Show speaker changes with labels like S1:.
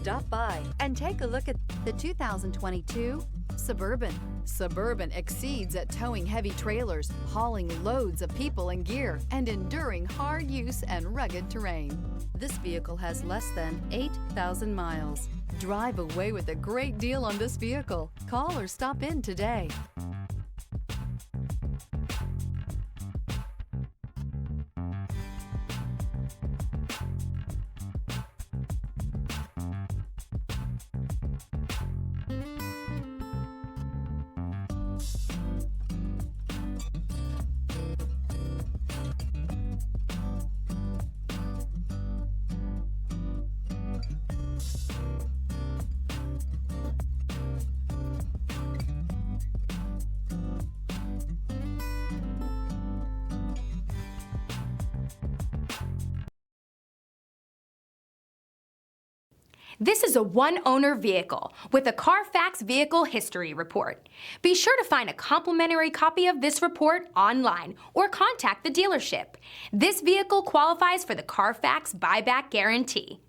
S1: Stop by and take a look at the 2022 Suburban. Suburban exceeds at towing heavy trailers, hauling loads of people and gear, and enduring hard use and rugged terrain. This vehicle has less than 8,000 miles. Drive away with a great deal on this vehicle. Call or stop in today.
S2: This is a one-owner vehicle with a Carfax Vehicle History Report. Be sure to find a complimentary copy of this report online or contact the dealership. This vehicle qualifies for the Carfax Buyback Guarantee.